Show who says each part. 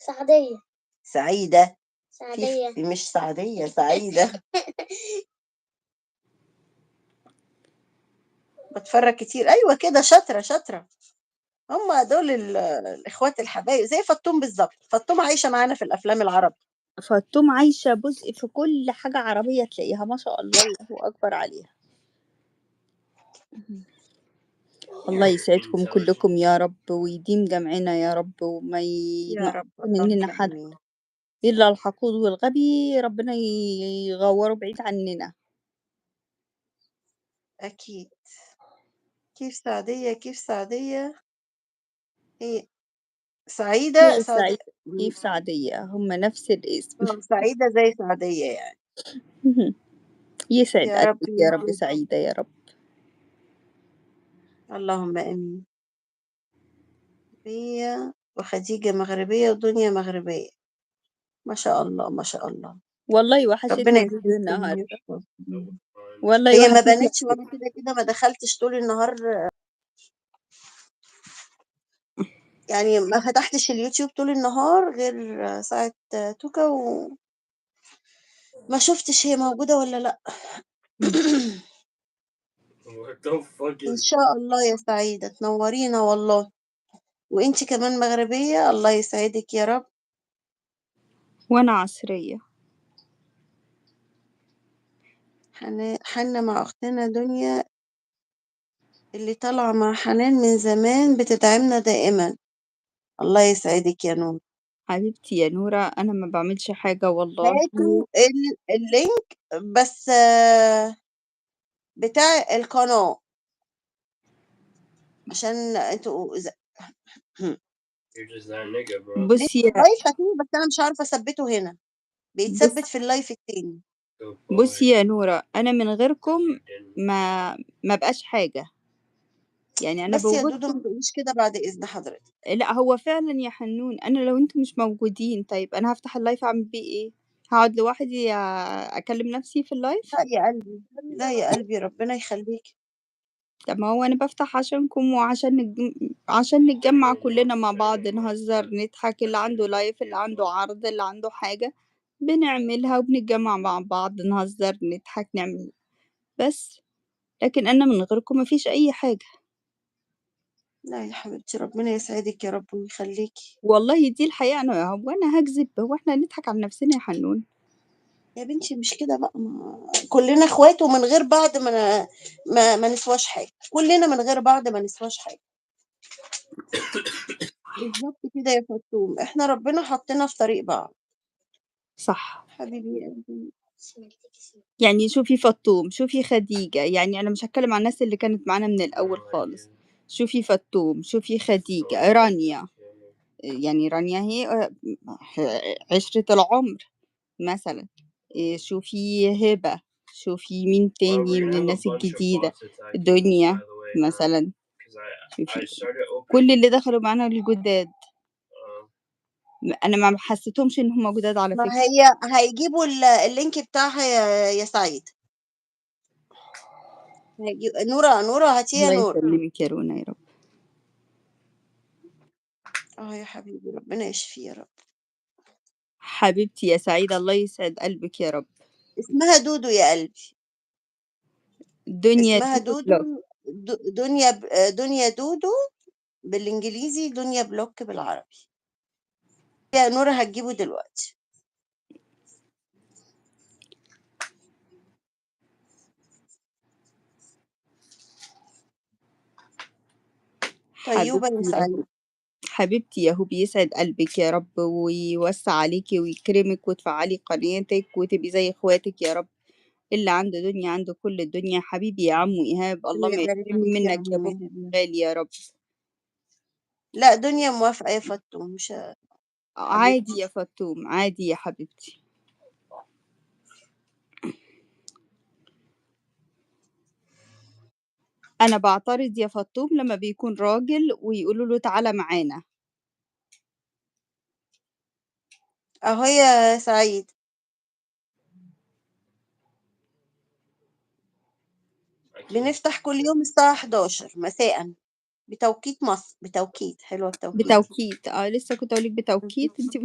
Speaker 1: سعدية.
Speaker 2: سعيدة.
Speaker 1: سعدية.
Speaker 2: مش سعدية، سعيدة. بتفرج كتير، أيوة كده، شاطرة شاطرة. هم دول الإخوات الحبايب زي فطوم بالظبط. فطوم عايشة معانا في الأفلام العربي.
Speaker 3: فطوم عايشة جزء في كل حاجة عربية تلاقيها، ما شاء الله، الله أكبر عليها. الله يسعدكم كلكم يا رب، ويديم جمعنا يا رب، وما
Speaker 2: يا رب،
Speaker 3: مننا
Speaker 2: اللهم
Speaker 3: حد
Speaker 2: آمين.
Speaker 3: إلا الحقود والغبي، ربنا يغوره بعيد عننا.
Speaker 2: أكيد. كيف سعدية؟ كيف سعدية؟ إيه، سعيدة
Speaker 3: كيف
Speaker 2: سعد.
Speaker 3: سعيدة، كيف سعدية، هم نفس الاسم.
Speaker 2: سعيدة زي سعدية يعني.
Speaker 3: يسعد
Speaker 2: يا رب
Speaker 3: قلبك يا رب
Speaker 2: يهديك.
Speaker 3: سعيدة يا رب.
Speaker 2: اللهم آمين. هي وخديجة مغربية ودنيا مغربية. ما شاء الله ما شاء الله.
Speaker 3: والله
Speaker 2: ربنا
Speaker 3: وحشتنا
Speaker 2: يزيدك
Speaker 3: دودو
Speaker 2: كل
Speaker 3: النهاردة،
Speaker 2: يشكر.
Speaker 3: والله
Speaker 2: هي ما
Speaker 3: وحشتنا.
Speaker 2: بانتش، وانا كده كده ما دخلتش طول النهار، يعني ما فتحتش اليوتيوب طول النهار غير ساعة توكا، وما شفتش هي موجودة ولا لا. ان شاء الله يا سعيدة تنورينا والله. وانتي كمان مغربية، الله يسعدك يا رب.
Speaker 3: وأنا عصرية.
Speaker 2: حنا مع اختنا دنيا اللي طالعة مع حنان من زمان، بتدعمنا دائما. الله يسعدك يا نور.
Speaker 3: حبيبتي يا نورة، أنا ما بعملش حاجة والله.
Speaker 2: هاتوا اللينك بس بتاع القناة، عشان انتوا
Speaker 3: بصي يا
Speaker 2: اللايف هتيجي، بس انا مش عارفة اثبته هنا،
Speaker 3: بص
Speaker 2: بيتثبت في اللايف التاني.
Speaker 3: بصي يا نورة، أنا من غيركم ما بقاش حاجة، يعني أنا
Speaker 2: بس يا دودو ما
Speaker 3: بوجودكم.
Speaker 2: تقوليش كده بعد اذن حضرتك.
Speaker 3: لا هو فعلا يا حنون، أنا لو انتم مش موجودين طيب أنا هفتح اللايف أعمل بيه إيه؟ هقعد لوحدي أكلم نفسي في اللايف؟
Speaker 2: لا يا قلبي، لا يا قلبي، ربنا يخليك.
Speaker 3: طب ما هو أنا بفتح عشانكم، وعشان عشان نتجمع كلنا مع بعض، نهزر نضحك، اللي عنده لايف، اللي عنده عرض، اللي عنده حاجة بنعملها، وبنتجمع مع بعض نهزر نضحك نعمل بس. لكن أنا من غيركم مفيش أي حاجة.
Speaker 2: لا يا حبيبتي، ربنا يسعدك يا رب ويخليكي.
Speaker 3: والله دي الحقيقة، هو أنا هكذب؟ هو احنا نضحك على نفسنا يا حنون؟
Speaker 2: يا بنتي مش كده بقى، كلنا اخوات ومن غير بعض ما نسواش حاجة. كلنا من غير بعض ما نسواش حاجة. بالظبط كده يا فطوم، احنا ربنا حطنا في طريق بعض.
Speaker 3: صح.
Speaker 2: حبيبي يا قلبي.
Speaker 3: يعني شوفي فطوم، شوفي خديجة، يعني أنا مش هتكلم عن الناس اللي كانت معانا من الأول خالص. شوفي فطوم، شوفي خديجة، رانيا، يعني رانيا هي عشرة العمر مثلا. شوفي هبة، شوفي مين تاني من الناس الجديدة، دنيا مثلا. شوفي كل اللي دخلوا معانا الجداد، أنا ما حسيتهمش إنهم جداد على
Speaker 2: ما
Speaker 3: فكرة.
Speaker 2: هي هيجيبوا اللينك بتاعها يا سعيد. نورة نورة، هاتيه يا
Speaker 3: الله
Speaker 2: نورة.
Speaker 3: يسلمك يا رونا يا رب.
Speaker 2: اه يا حبيبي، ربنا يشفي يا رب.
Speaker 3: حبيبتي يا سعيدة، الله يسعد قلبك يا رب.
Speaker 2: اسمها دودو يا قلبي.
Speaker 3: دنيا
Speaker 2: اسمها
Speaker 3: دودو بلوك.
Speaker 2: دودو. دنيا دودو بالانجليزي، دنيا بلوك بالعربي. يا نورة هتجيبه دلوقتي. طيوبة يا
Speaker 3: حبيبتي يا هو،
Speaker 2: سعيد.
Speaker 3: حبيبتي يا هو، بيسعد قلبك يا رب، ويوسع عليكي ويكرمك، وتفعلي قناتك وتبقي زي اخواتك يا رب. اللي عنده دنيا عنده كل الدنيا. حبيبي يا عمو إيهاب، الله
Speaker 2: ربنا
Speaker 3: ما
Speaker 2: يبارك
Speaker 3: يحرمني
Speaker 2: فيك يا
Speaker 3: منك يا
Speaker 2: عم
Speaker 3: بابا
Speaker 2: مهدي.
Speaker 3: غالي يا رب.
Speaker 2: لا، دنيا موافقة يا فتو، مش
Speaker 3: عادي يا
Speaker 2: حبيبتي.
Speaker 3: فطوم، عادي يا حبيبتي. أنا بعترض يا فطوم لما بيكون راجل ويقولوا له تعالى معانا.
Speaker 2: اهو يا سعيد، بنفتح كل يوم الساعة 11 مساء بتوقيت مصر. بتوقيت حلوة التوقيت دي.
Speaker 3: بتوكيد، لسه كنت أقولك بتوكيد، انت